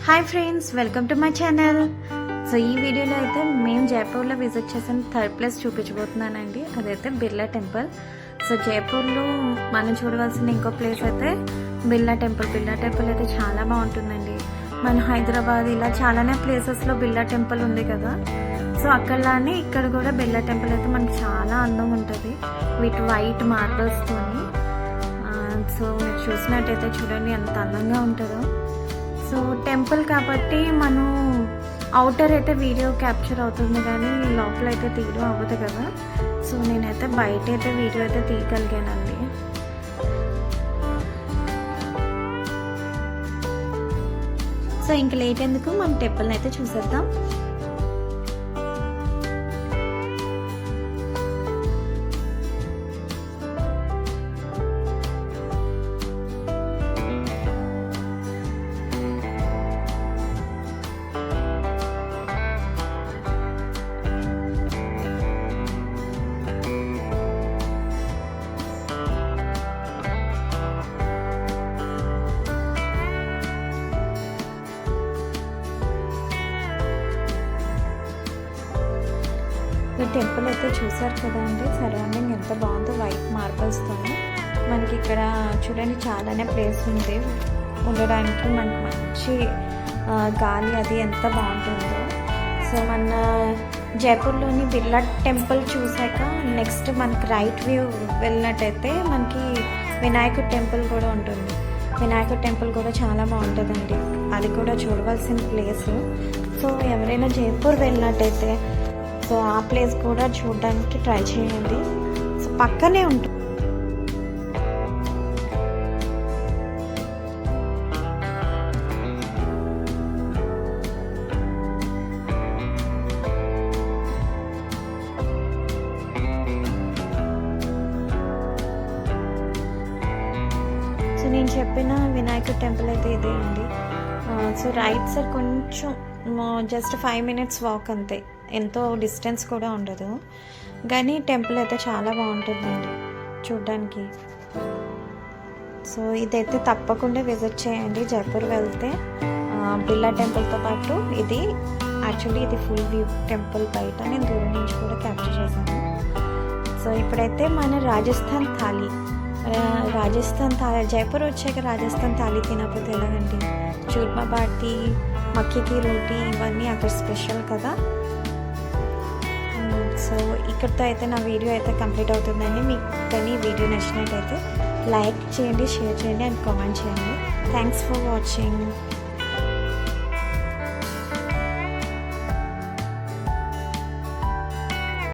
Hi friends, welcome to my channel. So ఈ వీడియోలో అయితే మేము జైపూర్లో విజిట్ చేసిన థర్డ్ ప్లేస్ చూపించబోతున్నానండి. అదైతే బిర్లా టెంపుల్. సో జైపూర్లో మనం చూడవలసిన ఇంకో ప్లేస్ అయితే బిర్లా టెంపుల్. బిర్లా టెంపుల్ అయితే చాలా బాగుంటుందండి. మన హైదరాబాద్ ఇలా చాలానే ప్లేసెస్లో బిర్లా టెంపుల్ ఉంది కదా. సో అక్కడలానే ఇక్కడ కూడా బిర్లా టెంపుల్ అయితే మనకి చాలా అందంగా ఉంటుంది విత్ వైట్ మార్బల్స్తోని. సో మీరు చూసినట్టయితే చూడండి ఎంత అందంగా ఉంటుందో. సో టెంపుల్ కాబట్టి మనం అవుటర్ అయితే వీడియో క్యాప్చర్ అవుతుంది కానీ లోపల అయితే తీయడం అవ్వదు కదా. సో నేనైతే బయట అయితే వీడియో అయితే తీయగలిగానండి. సో ఇంక లేట్ ఎందుకు, మనం టెంపుల్ని అయితే చూసేద్దాం. ఈ టెంపుల్ అయితే చూసారు కదండి, సరౌండింగ్ ఎంత బాగుందో వైట్ మార్బల్స్తో. మనకి ఇక్కడ చూడండి చాలానే ప్లేస్ ఉంది ఉండడానికి, మనకి మంచి గాలి అది ఎంత బాగుంటుందో. సో మన జైపూర్లోని బిర్లా టెంపుల్ చూసాక నెక్స్ట్ మనకి రైట్ వ్యూ వెళ్ళినట్టయితే మనకి వినాయకుడి టెంపుల్ కూడా ఉంటుంది. వినాయకుడి టెంపుల్ కూడా చాలా బాగుంటుందండి, అది కూడా చూడవలసిన ప్లేస్. సో ఎవరైనా జైపూర్ వెళ్ళినట్టయితే సో ఆ ప్లేస్ కూడా చూడడానికి ట్రై చేయండి. సో పక్కనే ఉంటుంది. సో నేను చెప్పిన వినాయకుడి టెంపుల్ అయితే ఇదే అండి. సో రైట్ సైడ్ కొంచెం జస్ట్ 5 minutes వాక్ అంతే, ఎంతో డిస్టెన్స్ కూడా ఉండదు. కానీ టెంపుల్ అయితే చాలా బాగుంటుందండి చూడ్డానికి. సో ఇదైతే తప్పకుండా విజిట్ చేయండి జైపూర్ వెళ్తే. బిర్లా టెంపుల్తో పాటు ఇది యాక్చువల్లీ ఇది ఫుల్ వ్యూ టెంపుల్ బయట, నేను దూరం నుంచి కూడా క్యాప్చర్ చేశాను. సో ఇప్పుడైతే మన రాజస్థాన్ థాలీ జైపూర్ వచ్చాక రాజస్థాన్ థాలీ తినకపోతే ఎలాగండి. చూర్మా బాటి, మక్కీకి రోటీ ఇవన్నీ అక్కడ స్పెషల్ కదా. సో ఇక్కడితో అయితే నా వీడియో అయితే కంప్లీట్ అవుతుందండి. మీకు కానీ వీడియో నచ్చినట్టయితే లైక్ చేయండి, షేర్ చేయండి అండ్ కామెంట్ చేయండి. Thanks for watching.